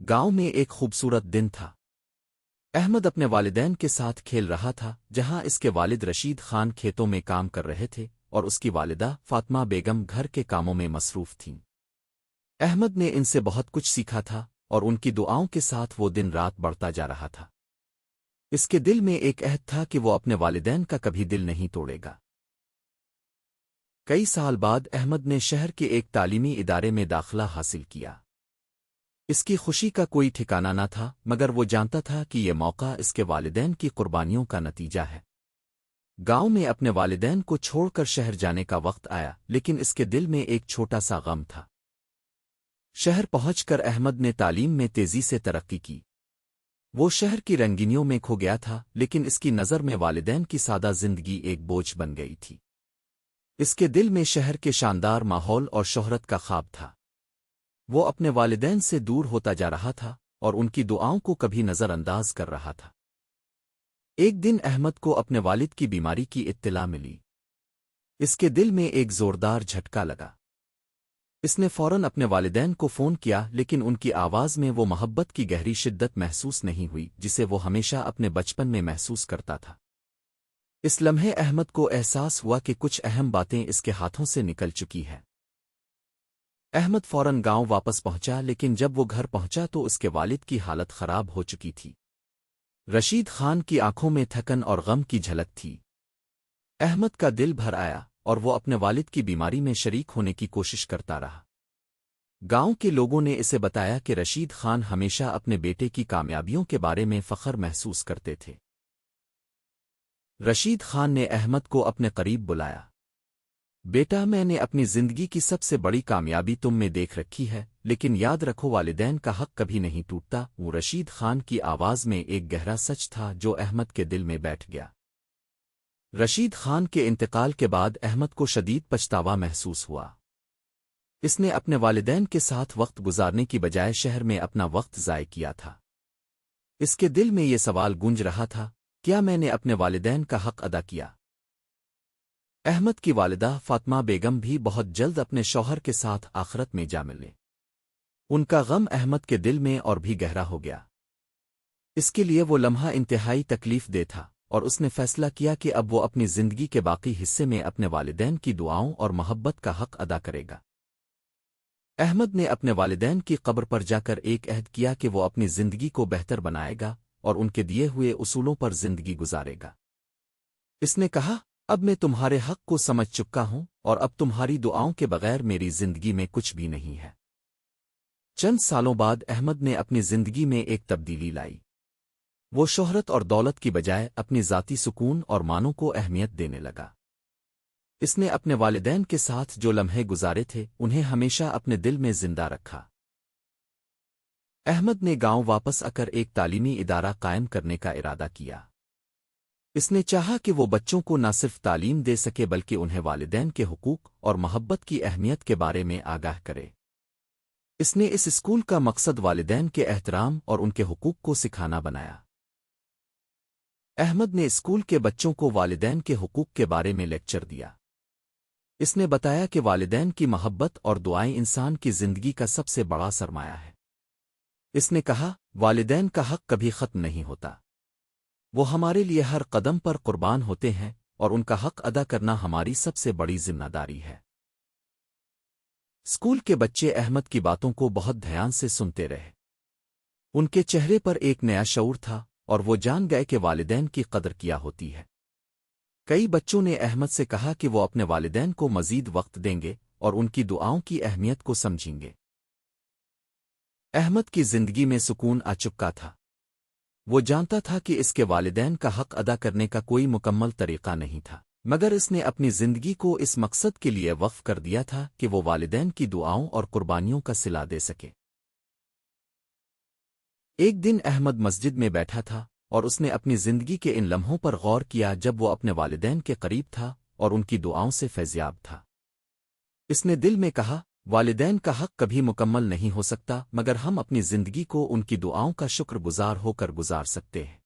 गांव में एक खूबसूरत दिन था। अहमद अपने वालिदैन के साथ खेल रहा था, जहां इसके वालिद रशीद खान खेतों में काम कर रहे थे और उसकी वालिदा फातिमा बेगम घर के कामों में मसरूफ थीं। अहमद ने इनसे बहुत कुछ सीखा था और उनकी दुआओं के साथ वो दिन रात बढ़ता जा रहा था। इसके दिल में एक अहद था कि वो अपने वालिदैन का कभी दिल नहीं तोड़ेगा। कई साल बाद अहमद ने शहर के एक तालीमी इदारे में दाखिला हासिल किया। इसकी खुशी का कोई ठिकाना न था, मगर वो जानता था कि ये मौका इसके वालिदैन की कुर्बानियों का नतीजा है। गांव में अपने वालिदैन को छोड़कर शहर जाने का वक्त आया, लेकिन इसके दिल में एक छोटा सा गम था। शहर पहुंचकर अहमद ने तालीम में तेजी से तरक्की की। वो शहर की रंगीनियों में खो गया था, लेकिन इसकी नज़र में वालिदैन की सादा जिंदगी एक बोझ बन गई थी। इसके दिल में शहर के शानदार माहौल और शोहरत का ख्वाब था। वो अपने वालिदैन से दूर होता जा रहा था और उनकी दुआओं को कभी नज़रअंदाज कर रहा था। एक दिन अहमद को अपने वालिद की बीमारी की इत्तिला मिली। इसके दिल में एक जोरदार झटका लगा। इसने फौरन अपने वालिदैन को फ़ोन किया, लेकिन उनकी आवाज़ में वो मोहब्बत की गहरी शिद्दत महसूस नहीं हुई जिसे वो हमेशा अपने बचपन में महसूस करता था। इस लम्हे अहमद को एहसास हुआ कि कुछ अहम बातें इसके हाथों से निकल चुकी हैं। अहमद फौरन गांव वापस पहुंचा, लेकिन जब वो घर पहुंचा तो उसके वालिद की हालत खराब हो चुकी थी। रशीद खान की आंखों में थकन और गम की झलक थी। अहमद का दिल भर आया और वो अपने वालिद की बीमारी में शरीक होने की कोशिश करता रहा। गांव के लोगों ने इसे बताया कि रशीद खान हमेशा अपने बेटे की कामयाबियों के बारे में फख्र महसूस करते थे। रशीद खान ने अहमद को अपने करीब बुलाया। बेटा, मैंने अपनी जिंदगी की सबसे बड़ी कामयाबी तुम में देख रखी है, लेकिन याद रखो वालिदैन का हक कभी नहीं टूटता। वो रशीद खान की आवाज़ में एक गहरा सच था जो अहमद के दिल में बैठ गया। रशीद खान के इंतकाल के बाद अहमद को शदीद पछतावा महसूस हुआ। इसने अपने वालिदैन के साथ वक्त गुजारने की बजाय शहर में अपना वक्त ज़ाय किया था। इसके दिल में ये सवाल गूंज रहा था, क्या मैंने अपने वालिदैन का हक अदा किया? अहमद की वालिदा फातिमा बेगम भी बहुत जल्द अपने शौहर के साथ आखिरत में जा मिले। उनका गम अहमद के दिल में और भी गहरा हो गया। इसके लिए वो लम्हा इंतहाई तकलीफ दे था और उसने फैसला किया कि अब वो अपनी जिंदगी के बाकी हिस्से में अपने वालिदैन की दुआओं और मोहब्बत का हक अदा करेगा। अहमद ने अपने वालिदैन की कब्र पर जाकर एक अहद किया कि वो अपनी जिंदगी को बेहतर बनाएगा और उनके दिए हुए उसूलों पर जिंदगी गुजारेगा। इसने कहा, अब मैं तुम्हारे हक को समझ चुका हूं और अब तुम्हारी दुआओं के बगैर मेरी जिंदगी में कुछ भी नहीं है। चंद सालों बाद अहमद ने अपनी जिंदगी में एक तब्दीली लाई। वो शोहरत और दौलत की बजाय अपनी ज़ाती सुकून और मानों को अहमियत देने लगा। इसने अपने वालिदैन के साथ जो लम्हे गुजारे थे उन्हें हमेशा अपने दिल में जिंदा रखा। अहमद ने गांव वापस आकर एक तालीमी इदारा कायम करने का इरादा किया। इसने चाहा कि वो बच्चों को न सिर्फ तालीम दे सके बल्कि उन्हें वालिदैन के हुकूक और मोहब्बत की अहमियत के बारे में आगाह करे। इसने इस स्कूल का मकसद वालिदैन के एहतराम और उनके हुकूक को सिखाना बनाया। अहमद ने स्कूल के बच्चों को वालिदैन के हुकूक के बारे में लेक्चर दिया। इसने बताया कि वालिदैन की मोहब्बत और दुआएं इंसान की जिंदगी का सबसे बड़ा सरमाया है। इसने कहा, वालिदैन का हक कभी खत्म नहीं होता। वो हमारे लिए हर कदम पर कुर्बान होते हैं और उनका हक अदा करना हमारी सबसे बड़ी जिम्मेदारी है। स्कूल के बच्चे अहमद की बातों को बहुत ध्यान से सुनते रहे। उनके चेहरे पर एक नया शऊर था और वो जान गए कि वालिदैन की कदर किया होती है। कई बच्चों ने अहमद से कहा कि वो अपने वालिदैन को मजीद वक्त देंगे और उनकी दुआओं की अहमियत को समझेंगे। अहमद की जिंदगी में सुकून आ चुका था। वो जानता था कि इसके वालिदैन का हक अदा करने का कोई मुकम्मल तरीका नहीं था, मगर इसने अपनी जिंदगी को इस मकसद के लिए वक्फ कर दिया था कि वो वालिदैन की दुआओं और कुर्बानियों का सिला दे सके। एक दिन अहमद मस्जिद में बैठा था और उसने अपनी जिंदगी के इन लम्हों पर गौर किया जब वो अपने वालिदैन के करीब था और उनकी दुआओं से फैज़याब था। इसने दिल में कहा, वालिदैन का हक कभी मुकम्मल नहीं हो सकता, मगर हम अपनी जिंदगी को उनकी दुआओं का शुक्रगुजार होकर गुजार सकते हैं।